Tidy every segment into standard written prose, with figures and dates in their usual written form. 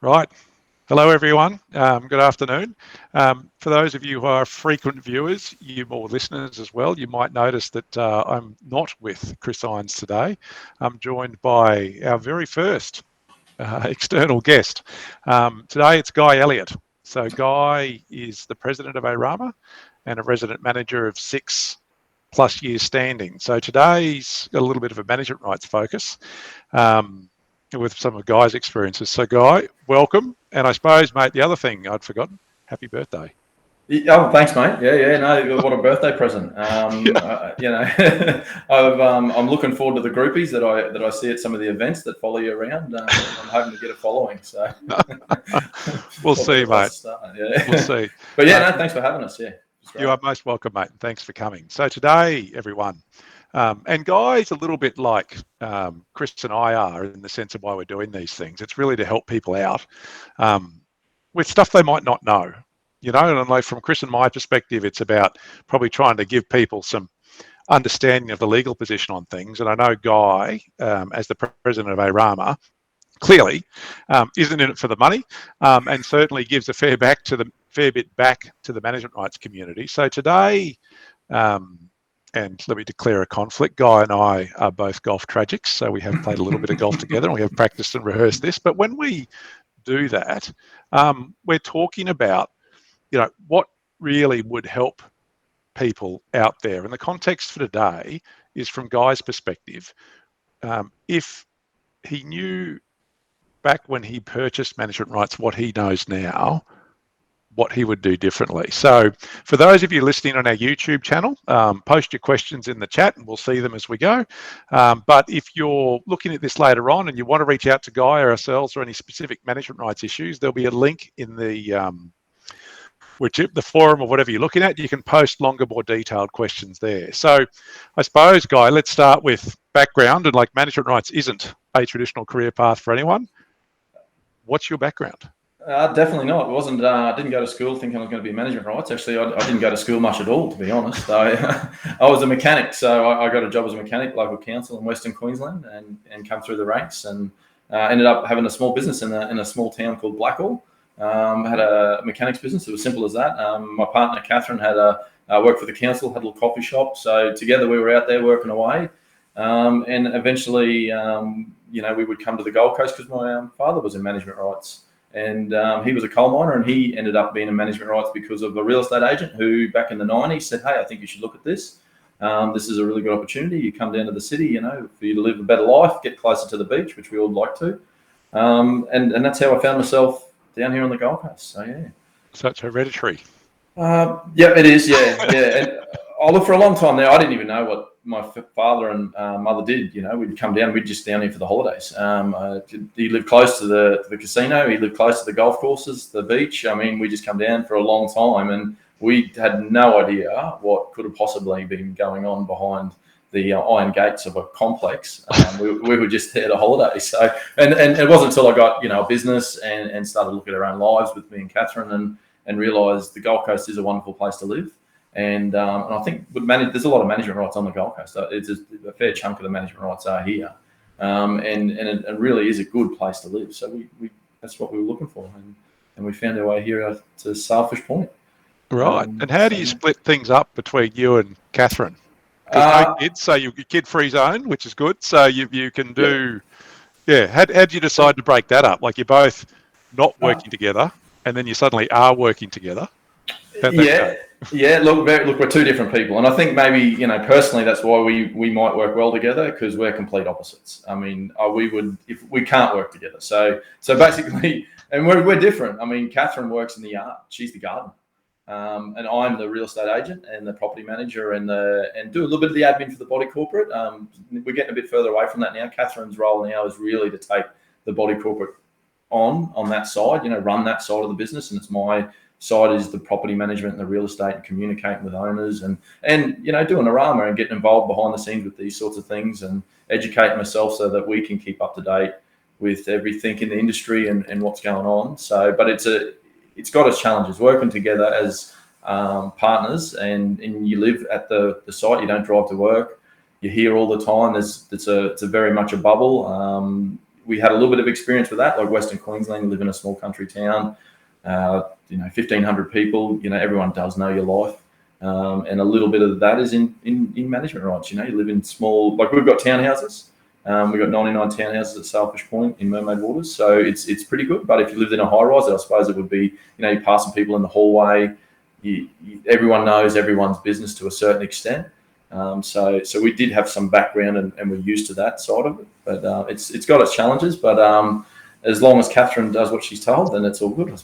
Right. Hello, everyone. Good afternoon. For those of you who are frequent viewers, you or listeners as well, you might notice that I'm not with Chris Irons today. I'm joined by our very first external guest. Today, it's Guy Elliott. So Guy is the president of ARAMA and a resident manager of 6+ years standing. So today's got a little bit of a management rights focus. With some of Guy's experiences. So Guy, welcome. And I suppose, mate, the other thing I'd forgotten, happy birthday. Oh, thanks, mate. Yeah. No, what a birthday present. I'm looking forward to the groupies that I see at some of the events that follow you around. I'm hoping to get a following. So we'll see, mate. Yeah. We'll see. But yeah, no, thanks for having us. Yeah. You are most welcome, mate. And thanks for coming. So today, everyone, and Guy's a little bit like Chris and I are in the sense of why we're doing these things. It's really to help people out with stuff they might not know, and like from Chris and my perspective, it's about probably trying to give people some understanding of the legal position on things. And I know Guy, as the president of ARAMA, clearly isn't in it for the money, and certainly gives a fair bit back to the management rights community. So today, and let me declare a conflict. Guy and I are both golf tragics, so we have played a little bit of golf together and we have practiced and rehearsed this. But when we do that, we're talking about, what really would help people out there. And the context for today is from Guy's perspective. If he knew back when he purchased management rights what he knows now, what he would do differently. So for those of you listening on our YouTube channel, post your questions in the chat and we'll see them as we go. But if you're looking at this later on and you want to reach out to Guy or ourselves or any specific management rights issues, there'll be a link in the forum or whatever you're looking at. You can post longer, more detailed questions there. So I suppose, Guy, let's start with background. And like management rights isn't a traditional career path for anyone. What's your background? Definitely not. It wasn't. I didn't go to school thinking I was going to be management rights. Actually, I didn't go to school much at all, to be honest. I was a mechanic, so I got a job as a mechanic, local council in Western Queensland, and come through the ranks and ended up having a small business in a small town called Blackall. Had a mechanics business. It was simple as that. My partner Catherine had worked for the council, had a little coffee shop. So together we were out there working away, and eventually, we would come to the Gold Coast because my father was in management rights. And he was a coal miner, and he ended up being in management rights because of a real estate agent who back in the 90s said, hey, I think you should look at this. This is a really good opportunity. You come down to the city, for you to live a better life, get closer to the beach, which we all like to. And that's how I found myself down here on the Gold Coast. So, yeah. So it's hereditary. Yeah, it is. Yeah. And I looked for a long time now. I didn't even know what my father and mother did. We'd come down. We'd just down here for the holidays. He lived close to the casino. He lived close to the golf courses, the beach. I mean, we just come down for a long time, and we had no idea what could have possibly been going on behind the iron gates of a complex. We were just there to holiday. So, and it wasn't until I got a business and started looking at our own lives with me and Catherine and realised the Gold Coast is a wonderful place to live. And I think there's a lot of management rights on the Gold Coast. It's a fair chunk of the management rights are here, and it really is a good place to live. So we that's what we were looking for, and we found our way here to Sailfish Point. Right. And how do you split things up between you and Catherine? No kids, so you're kid-free zone, which is good. So you can do, yeah. How did you decide to break that up? Like you're both not working together, and then you suddenly are working together. Yeah. Look, we're two different people, and I think maybe personally that's why we might work well together because we're complete opposites. I mean, we would if we can't work together. So basically, and we're different. I mean, Catherine works in the yard; she's the gardener, and I'm the real estate agent and the property manager and do a little bit of the admin for the body corporate. We're getting a bit further away from that now. Catherine's role now is really to take the body corporate on that side, run that side of the business, and it's my side is the property management and the real estate and communicating with owners and doing ARAMA and getting involved behind the scenes with these sorts of things and educating myself so that we can keep up to date with everything in the industry and what's going on. So, but it's got its challenges working together as partners and you live at the site, you don't drive to work, you're here all the time. It's a very much a bubble. we had a little bit of experience with that, like Western Queensland. You live in a small country town, 1,500 people. Everyone does know your life. And a little bit of that is in management rights. You live in small, like we've got townhouses. We've got 99 townhouses at Sailfish Point in Mermaid Waters. So it's pretty good. But if you lived in a high rise, I suppose it would be, you're passing people in the hallway. Everyone knows everyone's business to a certain extent. So we did have some background and we're used to that side of it. But it's got its challenges. But as long as Catherine does what she's told, then it's all good. Mate,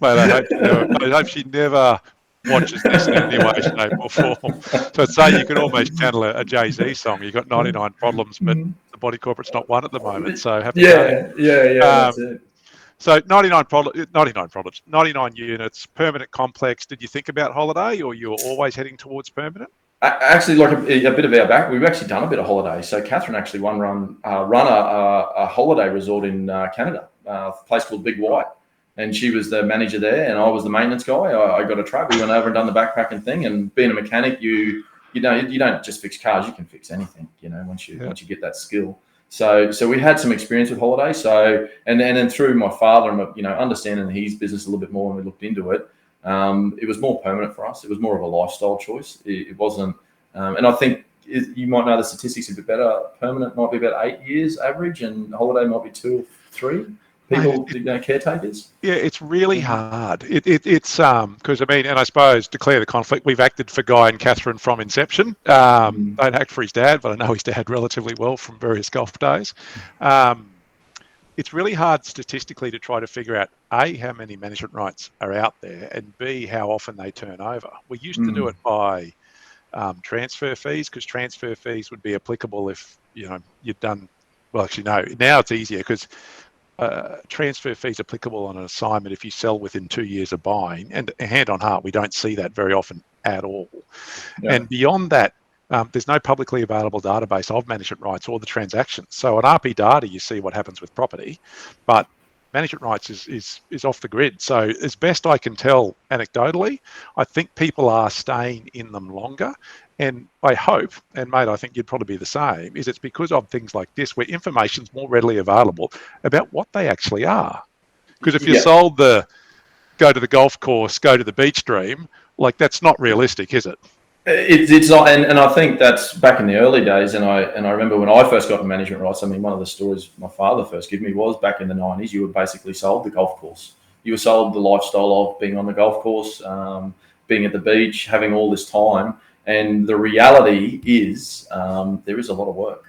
I hope she never watches this in any way, shape or form. So I'd say you could almost channel a Jay-Z song. You've got 99 problems, but the body corporate's not one at the moment. So happy day. Yeah, that's it. So 99 problems, 99 units, permanent complex. Did you think about holiday, or you were always heading towards permanent? Actually, like a bit of our back, we've actually done a bit of holiday. So Catherine actually run a holiday resort in Canada, a place called Big White, and she was the manager there, and I was the maintenance guy. I got a truck. We went over and done the backpacking thing. And being a mechanic, you don't just fix cars. You can fix anything. Once you get that skill. So we had some experience with holiday. So and then through my father and understanding his business a little bit more, and we looked into it. It was more permanent for us. It was more of a lifestyle choice. It wasn't, and I think you might know the statistics a bit better. Permanent might be about 8 years average, and holiday might be 2 or 3. People, caretakers. Yeah, it's really hard. It's because and I suppose declare the conflict. We've acted for Guy and Catherine from inception. Don't act for his dad, but I know his dad relatively well from various golf days. It's really hard statistically to try to figure out A, how many management rights are out there, and B, how often they turn over. We used to do it by transfer fees, because transfer fees would be applicable if you'd done well. Actually, no. Now it's easier because transfer fees applicable on an assignment if you sell within 2 years of buying. And hand on heart, we don't see that very often at all. Yeah. And beyond that, there's no publicly available database of management rights or the transactions. So on RP data, you see what happens with property, but management rights is off the grid. So as best I can tell anecdotally, I think people are staying in them longer. And I hope, and mate, I think you'd probably be the same, is it's because of things like this where information's more readily available about what they actually are. Because if you're sold the go to the golf course, go to the beach dream, like that's not realistic, is it? It's not, and I think that's back in the early days. And I remember when I first got to management rights. I mean, one of the stories my father first gave me was back in the 90s. You were basically sold the golf course. You were sold the lifestyle of being on the golf course, being at the beach, having all this time. And the reality is, there is a lot of work.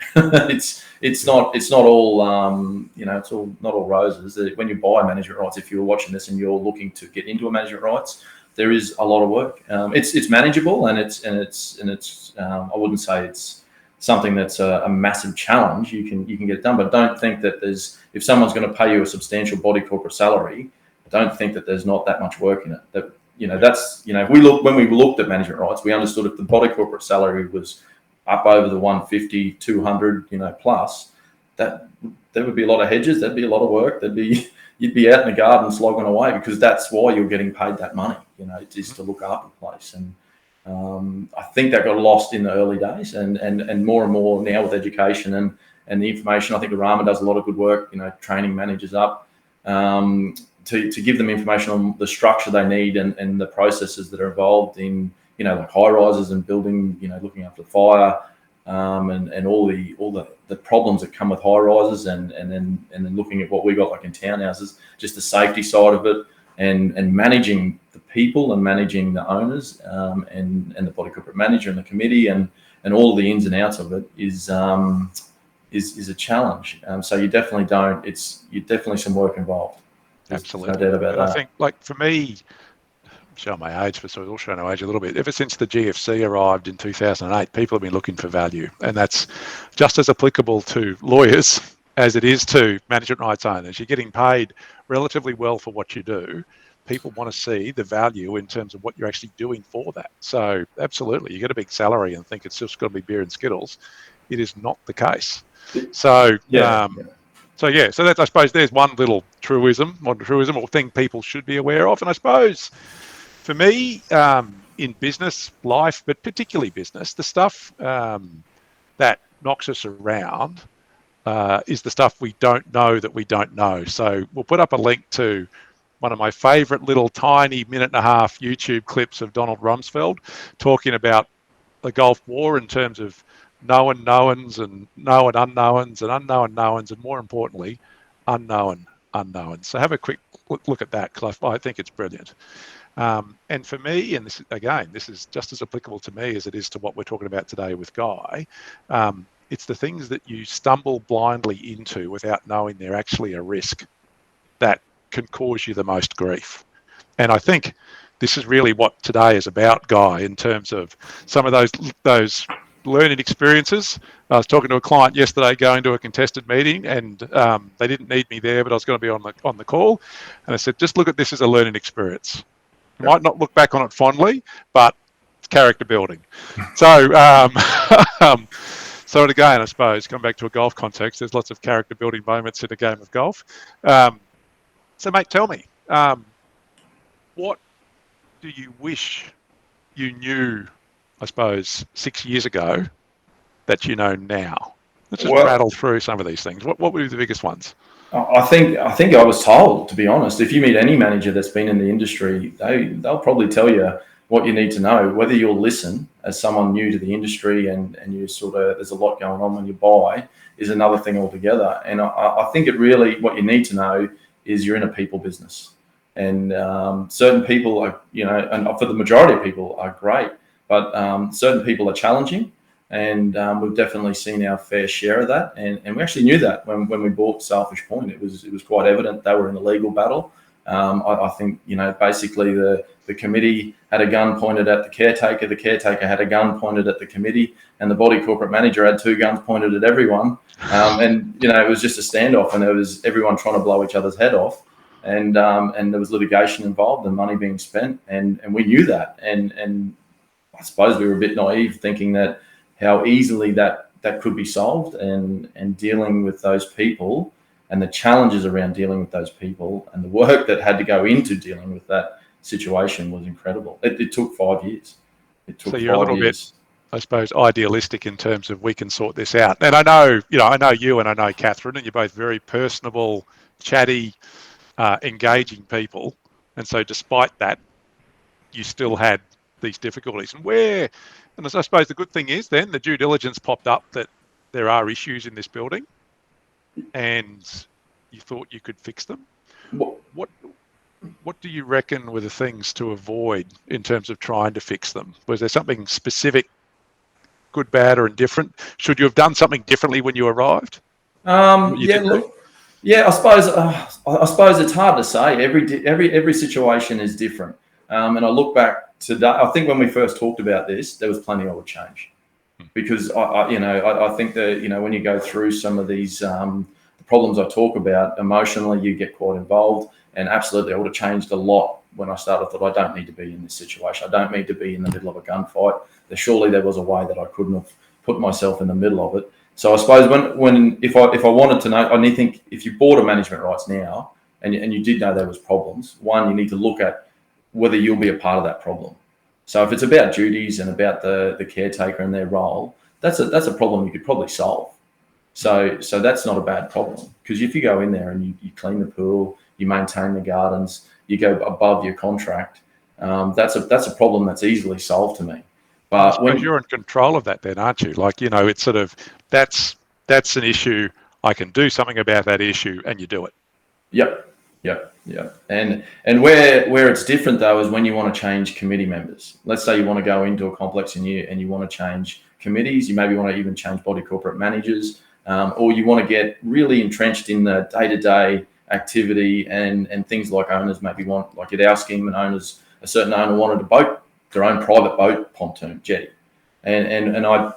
it's not all it's all not all roses. When you buy management rights, if you're watching this and you're looking to get into a management rights, there is a lot of work. It's manageable, and it's I wouldn't say it's something that's a massive challenge. You can get it done, but don't think that if someone's going to pay you a substantial body corporate salary, don't think that there's not that much work in it. That when we looked at management rights, we understood if the body corporate salary was up over the 150, 200, plus, that there would be a lot of hedges. There'd be a lot of work. You'd be out in the garden slogging away, because that's why you're getting paid that money. Is to look after the place. And I think that got lost in the early days, and more now with education and the information. I think Arama does a lot of good work, training managers up to give them information on the structure they need and the processes that are involved in, like high rises and building, looking after fire, and all the problems that come with high rises, and then looking at what we got like in townhouses, just the safety side of it, and managing the people and managing the owners, and the body corporate manager and the committee and all the ins and outs of it is a challenge. So you definitely you're definitely some work involved. Absolutely. No doubt about that. I think, like for me, show my age, but so we'll show our age a little bit. Ever since the GFC arrived in 2008, people have been looking for value, and that's just as applicable to lawyers as it is to management rights owners. You're getting paid relatively well for what you do. People want to see the value in terms of what you're actually doing for that. So absolutely, you get a big salary and think it's just going to be beer and Skittles. It is not the case. So So that's, I suppose, there's one little truism or thing people should be aware of. And I suppose for me, in business life, but particularly business, the stuff that knocks us around, is the stuff we don't know that we don't know. So we'll put up a link to one of my favorite little tiny 1.5-minute YouTube clips of Donald Rumsfeld talking about the Gulf War in terms of known knowns and known unknowns and unknown knowns, and more importantly, unknown unknowns. So have a quick look at that, because I think it's brilliant. And for me, and this is just as applicable to me as it is to what we're talking about today with Guy, it's the things that you stumble blindly into without knowing they're actually a risk that can cause you the most grief. And I think this is really what today is about, Guy, in terms of some of those learning experiences. I was talking to a client yesterday going to a contested meeting, and they didn't need me there, but I was going to be on the call. And I said, just look at this as a learning experience. You might not look back on it fondly, but it's character building. So, so again, I suppose, come back to a golf context, there's lots of character building moments in a game of golf. So, mate, tell me, what do you wish you knew, I suppose, 6 years ago that you know now? Let's just rattle through some of these things. What would be the biggest ones? I think I was told, to be honest, if you meet any manager that's been in the industry, they'll probably tell you what you need to know. Whether you'll listen as someone new to the industry and you sort of, there's a lot going on when you buy, is another thing altogether. And I think it really, what you need to know is you're in a people business. And certain people are, and for the majority of people are great, but certain people are challenging. And we've definitely seen our fair share of that, and we actually knew that when we bought Selfish Point. It was quite evident they were in a legal battle. I think basically the committee had a gun pointed at the caretaker had a gun pointed at the committee, and the body corporate manager had two guns pointed at everyone. And it was just a standoff, and there was everyone trying to blow each other's head off, and there was litigation involved and money being spent, and we knew that, and I suppose we were a bit naive thinking that how easily that could be solved, and dealing with those people and the challenges around dealing with those people and the work that had to go into dealing with that situation was incredible. It took 5 years. So you're a little bit, I suppose, idealistic in terms of we can sort this out. And I know you and I know Catherine, and you're both very personable, chatty, engaging people. And so despite that, you still had these difficulties. And I suppose the good thing is then the due diligence popped up that there are issues in this building, and you thought you could fix them. What do you reckon were the things to avoid in terms of trying to fix them? Was there something specific, good, bad, or indifferent? Should you have done something differently when you arrived? I suppose it's hard to say. Every situation is different. And I look back today, I think when we first talked about this, there was plenty I would change, because I think that when you go through some of these problems I talk about emotionally, you get quite involved, and absolutely I would have changed a lot when I started. I thought, I don't need to be in this situation. I don't need to be in the middle of a gunfight. Surely there was a way that I couldn't have put myself in the middle of it. So I suppose if I wanted to know, I think if you bought a management rights now and you did know there was problems, one, you need to look at whether you'll be a part of that problem. So if it's about duties and about the caretaker and their role, that's a problem you could probably solve. So that's not a bad problem, because if you go in there and you clean the pool, you maintain the gardens, you go above your contract, that's a problem that's easily solved to me. But when you're in control of that, then aren't you? Like, it's sort of that's an issue. I can do something about that issue, and you do it. Yep. And where it's different though is when you want to change committee members. Let's say you want to go into a complex and you want to change committees. You maybe want to even change body corporate managers, or you want to get really entrenched in the day-to-day activity and things like owners maybe want, like at our scheme, a certain owner wanted their own private boat pontoon jetty, and I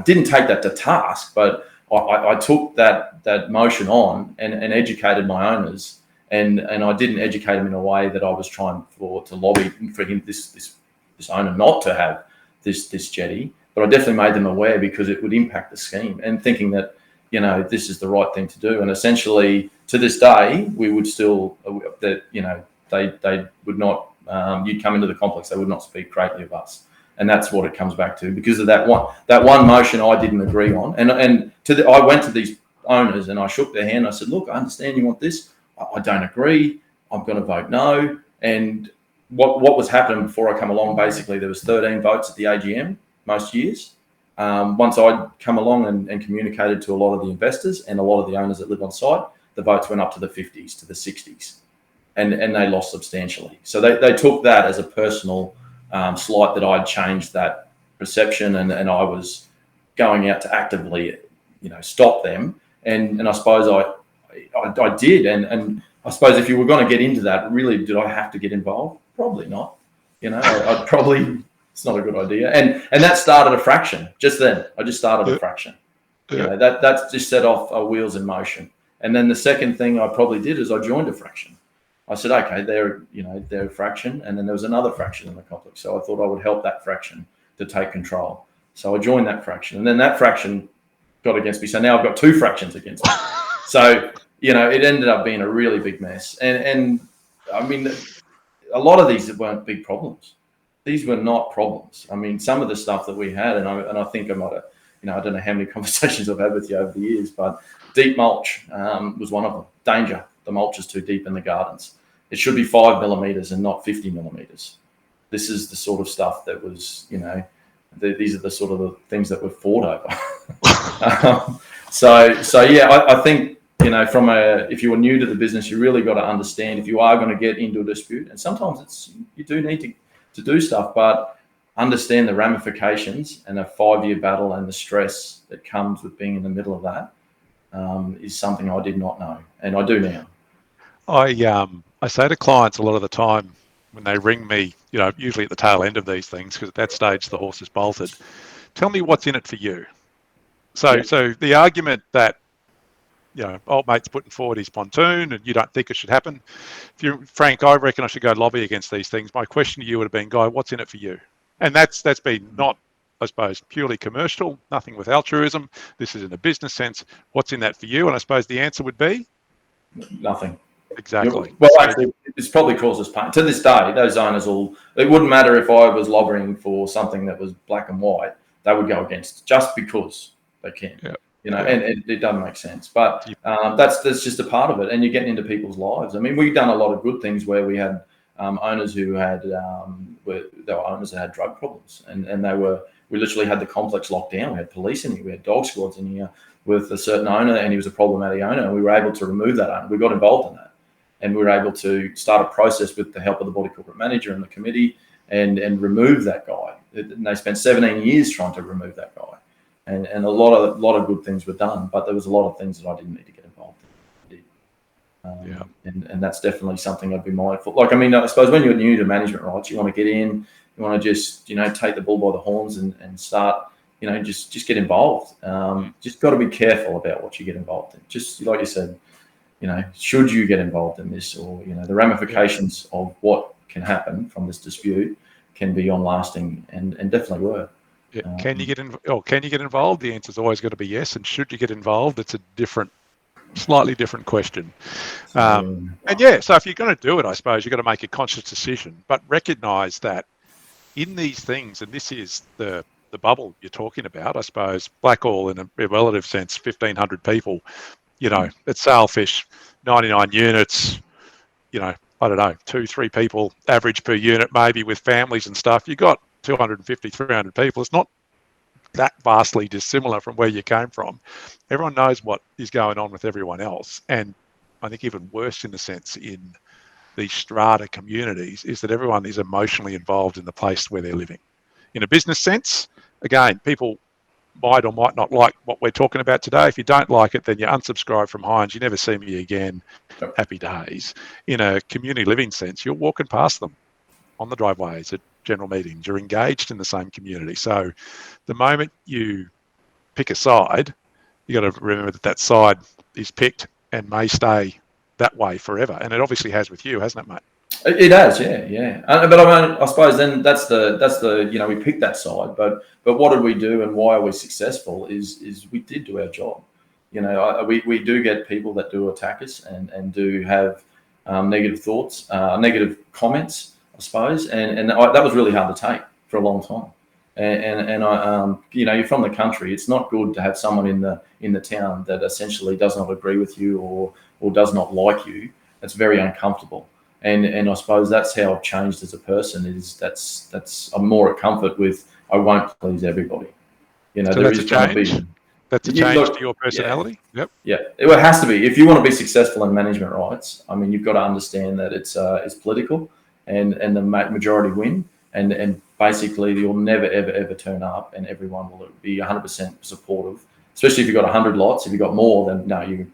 didn't take that to task, but I took that motion on and educated my owners. And I didn't educate him in a way that I was trying to lobby for him, this owner, not to have this jetty. But I definitely made them aware, because it would impact the scheme, and thinking that this is the right thing to do. And essentially, to this day, we would still they would not. You'd come into the complex, they would not speak greatly of us, and that's what it comes back to, because of that one motion I didn't agree on. And I went to these owners and I shook their hand. I said, look, I understand you want this. I don't agree. I'm going to vote no. And what was happening before I come along, basically, there was 13 votes at the AGM most years. Once I'd come along and communicated to a lot of the investors and a lot of the owners that live on site, the votes went up to the 50s, to the 60s, and they lost substantially. So they took that as a personal slight that I'd changed that perception and I was going out to actively, stop them. And I suppose I did. And I suppose if you were going to get into that, really, did I have to get involved? Probably not. I'd probably, it's not a good idea. And that started a fraction just then. I just started a fraction. That's just set off wheels in motion. And then the second thing I probably did is I joined a fraction. I said, okay, they're a fraction. And then there was another fraction in the complex. So I thought I would help that fraction to take control. So I joined that fraction. And then that fraction got against me. So now I've got two fractions against me. So, it ended up being a really big mess. And I mean, a lot of these weren't big problems. These were not problems. I mean, some of the stuff that we had, and I think I might have, I don't know how many conversations I've had with you over the years, but deep mulch was one of them. Danger. The mulch is too deep in the gardens. It should be 5 millimeters and not 50 millimeters. This is the sort of stuff that was, these are the sort of the things that were fought over. So yeah, I think, if you are new to the business, you really got to understand if you are going to get into a dispute, and sometimes you do need to do stuff, but understand the ramifications and a 5-year battle and the stress that comes with being in the middle of that is something I did not know, and I do now. I say to clients a lot of the time when they ring me, usually at the tail end of these things, because at that stage the horse is bolted. Tell me what's in it for you. So the argument that old mate's putting forward his pontoon and you don't think it should happen. If you're Frank, I reckon I should go lobby against these things. My question to you would have been, Guy, what's in it for you? And that's been not, I suppose, purely commercial, nothing with altruism. This is in a business sense. What's in that for you? And I suppose the answer would be? Nothing. Exactly. Well, actually, it's probably caused us pain. To this day, those owners it wouldn't matter if I was lobbying for something that was black and white, they would go against just because they can. Yeah. And it doesn't make sense. But that's just a part of it. And you're getting into people's lives. I mean, we've done a lot of good things where we had owners who had, there were owners that had drug problems. And we literally had the complex locked down. We had police in here. We had dog squads in here with a certain owner, and he was a problematic owner. And we were able to remove that owner. We got involved in that. And we were able to start a process with the help of the body corporate manager and the committee and remove that guy. And they spent 17 years trying to remove that guy. And a lot of good things were done, but there was a lot of things that I didn't need to get involved in. And that's definitely something I'd be mindful. Like, I mean, I suppose when you're new to management rights, you want to get in, you want to just, take the bull by the horns and start, just get involved. Just got to be careful about what you get involved in. Just like you said, should you get involved in this, or, the ramifications of what can happen from this dispute can be long-lasting and definitely were. Yeah. Can you get involved? The answer's always got to be yes. And should you get involved? It's a slightly different question. So if you're going to do it, I suppose you've got to make a conscious decision, but recognise that in these things, and this is the bubble you're talking about, I suppose, Blackall in a relative sense, 1,500 people, it's sailfish, 99 units, I don't know, 2-3 people average per unit, maybe with families and stuff. You got 250, 300 people. It's not that vastly dissimilar from where you came from. Everyone knows what is going on with everyone else. And I think even worse in a sense in these strata communities is that everyone is emotionally involved in the place where they're living. In a business sense, again, people might or might not like what we're talking about today. If you don't like it, then you unsubscribe from Heinz. You never see me again. Happy days. In a community living sense, you're walking past them on the driveways at general meetings. You're engaged in the same community. So the moment you pick a side, you got to remember that side is picked and may stay that way forever. And it obviously has with you, hasn't it, mate? It has, yeah. But I suppose then that's the we picked that side, but what did we do and why are we successful is we did do our job. We do get people that do attack us and do have negative thoughts, negative comments, I suppose, and that was really hard to take for a long time. And I, you're from the country. It's not good to have someone in the town that essentially does not agree with you or does not like you. It's very uncomfortable. And I suppose that's how I've changed as a person. Is that's I'm more at comfort with I won't please everybody. So there that's a is going to change. be. That's a change to your personality. Yep. Yeah, it has to be. If you want to be successful in management rights, I mean, you've got to understand that it's political, and the majority win, and basically you'll never ever turn up, and everyone will be 100% supportive. Especially if you've got 100 lots. If you've got more, then no, you've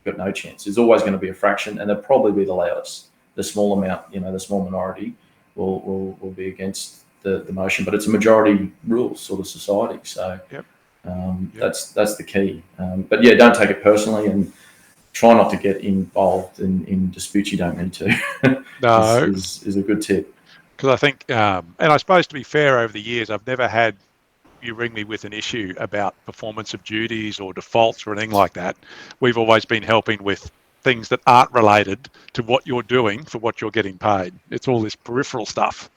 got no chance. There's always going to be a fraction, and they'll probably be the loudest. The small amount, the small minority will be against the motion, but it's a majority rule sort of society. So. Yep. That's the key. But yeah, don't take it personally, and try not to get involved in disputes you don't need to. No, is a good tip. Because I think, and I suppose to be fair, over the years, I've never had you ring me with an issue about performance of duties or defaults or anything like that. We've always been helping with things that aren't related to what you're doing for what you're getting paid. It's all this peripheral stuff.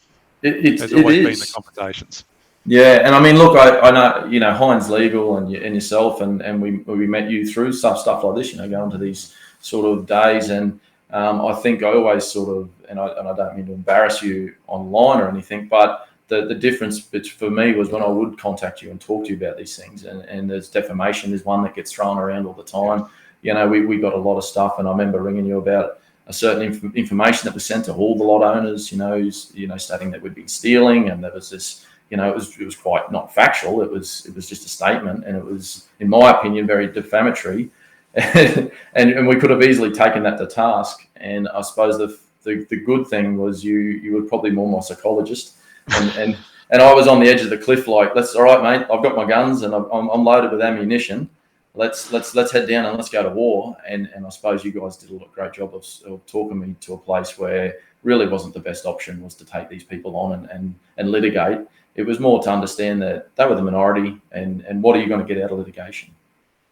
There's always been the conversations. Yeah, and I mean, look, I know, Heinz Legal and yourself, and we met you through stuff like this, going to these sort of days, and I think I always sort of, and I don't mean to embarrass you online or anything, but the difference for me was when I would contact you and talk to you about these things, and there's defamation is one that gets thrown around all the time. We got a lot of stuff, and I remember ringing you about a certain information that was sent to all the lot owners, stating that we'd been stealing, and there was this. It was quite not factual. It was just a statement, and it was, in my opinion, very defamatory. and we could have easily taken that to task. And I suppose the good thing was you were probably more my psychologist, and I was on the edge of the cliff, like, that's all right, mate. I've got my guns and I'm loaded with ammunition. Let's head down and let's go to war. And I suppose you guys did a great job of talking me to a place where really wasn't the best option was to take these people on and litigate. It was more to understand that they were the minority, and what are you going to get out of litigation?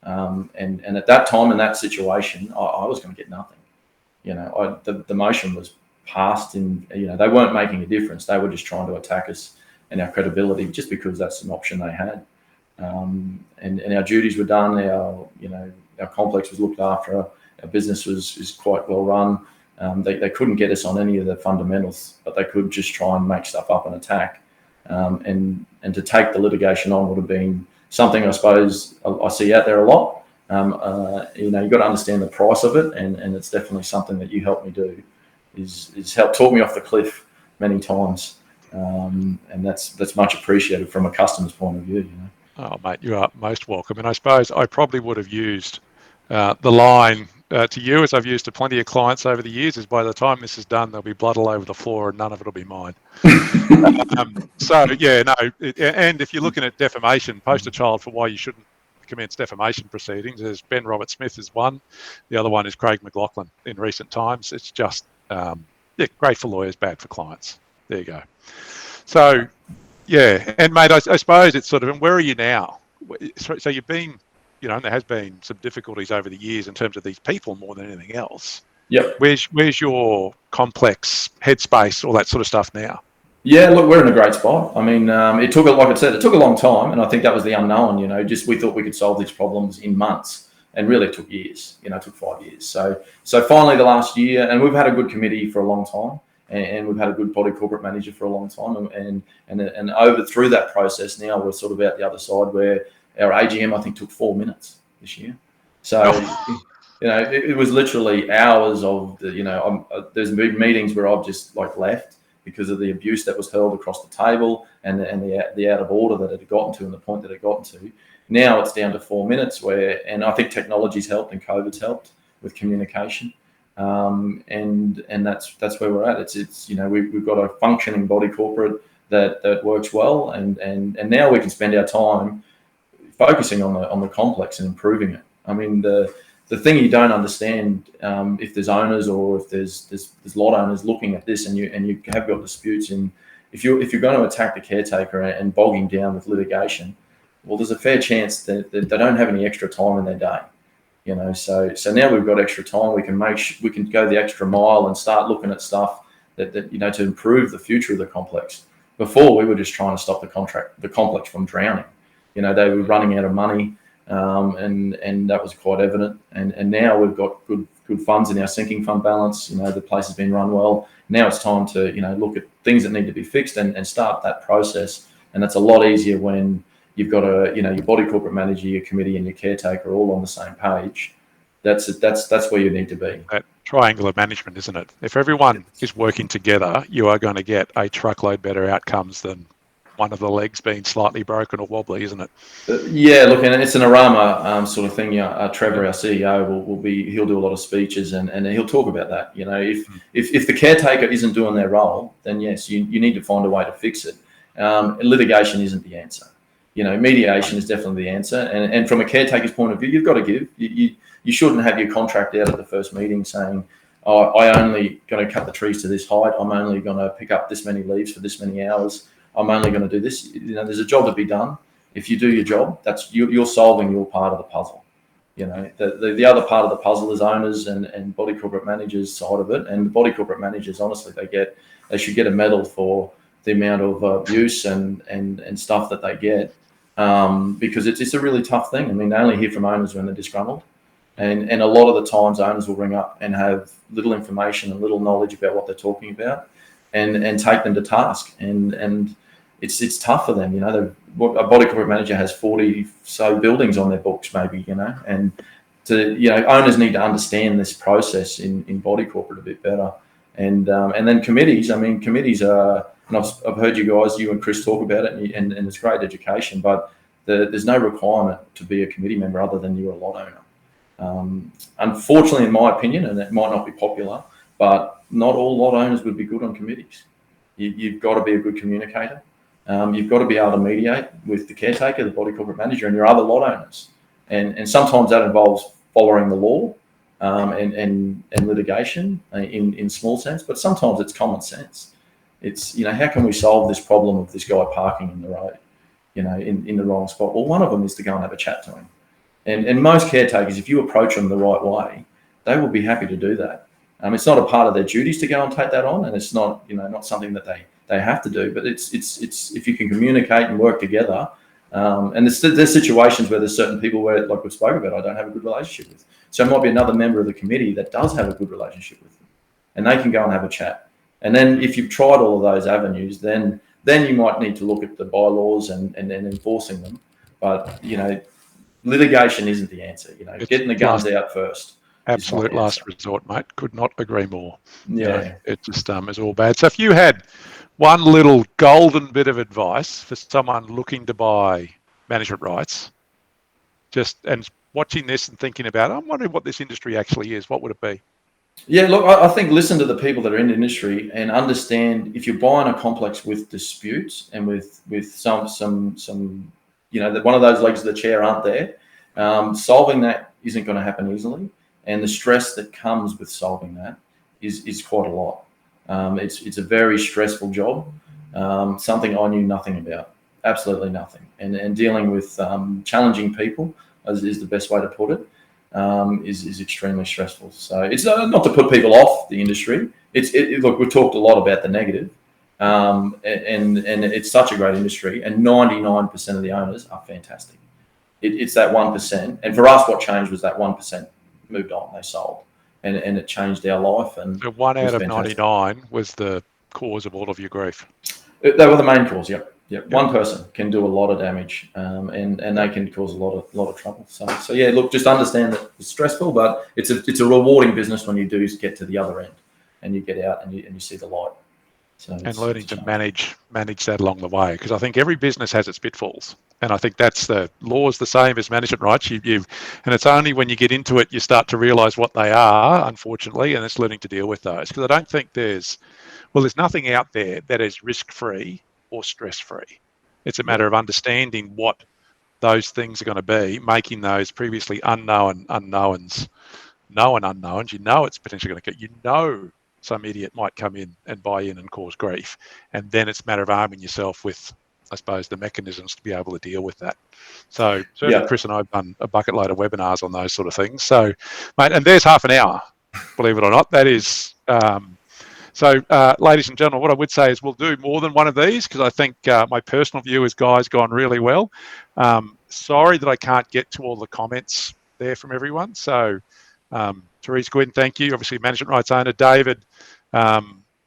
And at that time, in that situation, I was going to get nothing. The motion was passed, and they weren't making a difference. They were just trying to attack us and our credibility, just because that's an option they had. And our duties were done. Our complex was looked after. Our business is quite well run. They couldn't get us on any of the fundamentals, but they could just try and make stuff up and attack. And to take the litigation on would have been something, I suppose, I see out there a lot. You've got to understand the price of it, and it's definitely something that you helped me do. Is help talk me off the cliff many times, and that's much appreciated from a customer's point of view. Oh, mate, you are most welcome. And I suppose I probably would have used the line to you, as I've used to plenty of clients over the years, is by the time this is done, there'll be blood all over the floor and none of it will be mine. And if you're looking at defamation, poster child for why you shouldn't commence defamation proceedings, there's Ben Robert Smith is one. The other one is Craig McLaughlin in recent times. It's just, great for lawyers, bad for clients. There you go. So, yeah. And mate, I suppose it's sort of, and where are you now? So you've been, and there has been some difficulties over the years in terms of these people more than anything else. Yep. Where's your complex headspace, all that sort of stuff now? Yeah, look, we're in a great spot. I mean, it took a long time, and I think that was the unknown. We thought we could solve these problems in months, and really it took years. It took 5 years. So finally, the last year, and we've had a good committee for a long time, and we've had a good body corporate manager for a long time, and over through that process now, we're sort of out the other side where our AGM, I think, took 4 minutes this year. So. It was literally hours of there's been meetings where I've just left because of the abuse that was hurled across the table and the out of order that it had gotten to and the point that it had gotten to. Now it's down to 4 minutes and I think technology's helped and COVID's helped with communication. And that's where we're at. It's we've got a functioning body corporate that works well, and now we can spend our time focusing on the complex and improving it. I mean, the thing you don't understand, if there's owners or if there's lot owners looking at this, and you have got disputes, and if you're going to attack the caretaker and bog him down with litigation, well, there's a fair chance that they don't have any extra time in their day. So now we've got extra time. We can go the extra mile and start looking at stuff that to improve the future of the complex. Before, we were just trying to stop the complex from drowning. They were running out of money, and that was quite evident. And now we've got good funds in our sinking fund balance. The place has been run well. Now it's time to look at things that need to be fixed and start that process. And that's a lot easier when you've got your body corporate manager, your committee, and your caretaker all on the same page. That's where you need to be. That triangular management, isn't it? If everyone is working together, you are going to get a truckload better outcomes than one of the legs being slightly broken or wobbly, isn't it? Yeah, look, and it's an Arama sort of thing. Trevor, our CEO, he'll do a lot of speeches and he'll talk about that. If the caretaker isn't doing their role, then yes, you need to find a way to fix it. Litigation isn't the answer. Mediation is definitely the answer. And from a caretaker's point of view, you've got to give. You shouldn't have your contract out at the first meeting saying, "Oh, I'm only going to cut the trees to this height. I'm only going to pick up this many leaves for this many hours. I'm only going to do this." There's a job to be done. If you do your job, that's you're solving your part of the puzzle. The other part of the puzzle is owners and body corporate managers side of it. And the body corporate managers, honestly, they should get a medal for the amount of abuse and stuff that they get, because it's a really tough thing. I mean, they only hear from owners when they're disgruntled. And a lot of the times owners will ring up and have little information and little knowledge about what they're talking about and take them to task. And it's tough for them. A body corporate manager has 40 so buildings on their books, maybe, and owners need to understand this process in body corporate a bit better. And then committees, committees are, and I've heard you and Chris talk about it, and it's great education, but there's no requirement to be a committee member other than you're a lot owner. Unfortunately, in my opinion, and it might not be popular, but not all lot owners would be good on committees. You've got to be a good communicator. You've got to be able to mediate with the caretaker, the body corporate manager, and your other lot owners. And sometimes that involves following the law and litigation in small sense, but sometimes it's common sense. It's, how can we solve this problem of this guy parking in the road, in the wrong spot? Well, one of them is to go and have a chat to him. And most caretakers, if you approach them the right way, they will be happy to do that. It's not a part of their duties to go and take that on, and it's not, not something that they have to do. But it's if you can communicate and work together. And there's situations where there's certain people where, like we've spoken about, I don't have a good relationship with. So it might be another member of the committee that does have a good relationship with them, and they can go and have a chat. And then if you've tried all of those avenues, then you might need to look at the bylaws and enforcing them. But litigation isn't the answer. Getting the guns out first. Absolute last resort, mate. Could not agree more. Yeah. It just is all bad. So if you had one little golden bit of advice for someone looking to buy management rights, and watching this and thinking about, I'm wondering what this industry actually is, what would it be? Yeah, look, I think listen to the people that are in the industry and understand if you're buying a complex with disputes and with some one of those legs of the chair aren't there, solving that isn't going to happen easily. And the stress that comes with solving that is quite a lot. It's a very stressful job, something I knew nothing about, absolutely nothing. And dealing with challenging people, is the best way to put it, is extremely stressful. So it's not to put people off the industry. Look, we've talked a lot about the negative, and it's such a great industry, and 99% of the owners are fantastic. It's that 1%. And for us, what changed was that 1% moved on, they sold, and it changed our life. And so 1 out of 99 was the cause of all of your grief. They were the main cause. Yep. One person can do a lot of damage, and they can cause a lot of trouble. So yeah, look, just understand that it's stressful, but it's a rewarding business when you do get to the other end and you get out and you see the light. So and learning to manage that along the way, because I think every business has its pitfalls, and I think that's the law is the same as management rights. And it's only when you get into it you start to realise what they are, unfortunately, and it's learning to deal with those. Because I don't think there's nothing out there that is risk-free or stress-free. It's a matter of understanding what those things are going to be, making those previously unknown unknowns known unknowns. It's potentially going to get, some idiot might come in and buy in and cause grief. And then it's a matter of arming yourself with, I suppose, the mechanisms to be able to deal with that. So certainly Chris and I have done a bucket load of webinars on those sort of things. So, mate, and there's half an hour, believe it or not. That is, So, ladies and gentlemen, what I would say is we'll do more than one of these because I think my personal view is, guys, gone really well. Sorry that I can't get to all the comments there from everyone. So, Therese Gwynn, thank you. Obviously, management rights owner. David,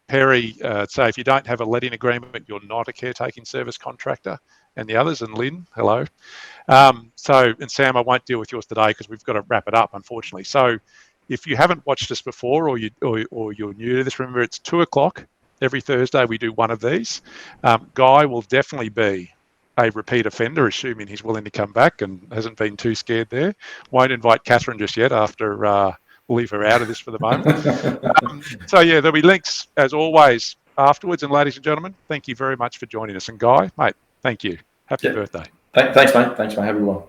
Perry, say if you don't have a letting agreement, you're not a caretaking service contractor. And the others, and Lynn, hello. And Sam, I won't deal with yours today because we've got to wrap it up, unfortunately. So if you haven't watched us before or you're new to this, remember it's 2:00 every Thursday. We do one of these. Guy will definitely be a repeat offender, assuming he's willing to come back and hasn't been too scared there. Won't invite Catherine just yet after we'll leave her out of this for the moment. So yeah, there'll be links as always afterwards. And ladies and gentlemen, thank you very much for joining us. And Guy, mate, thank you. Happy birthday. Thanks, mate. Thanks, mate. Have a good one.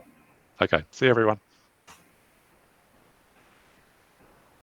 Okay. See you, everyone.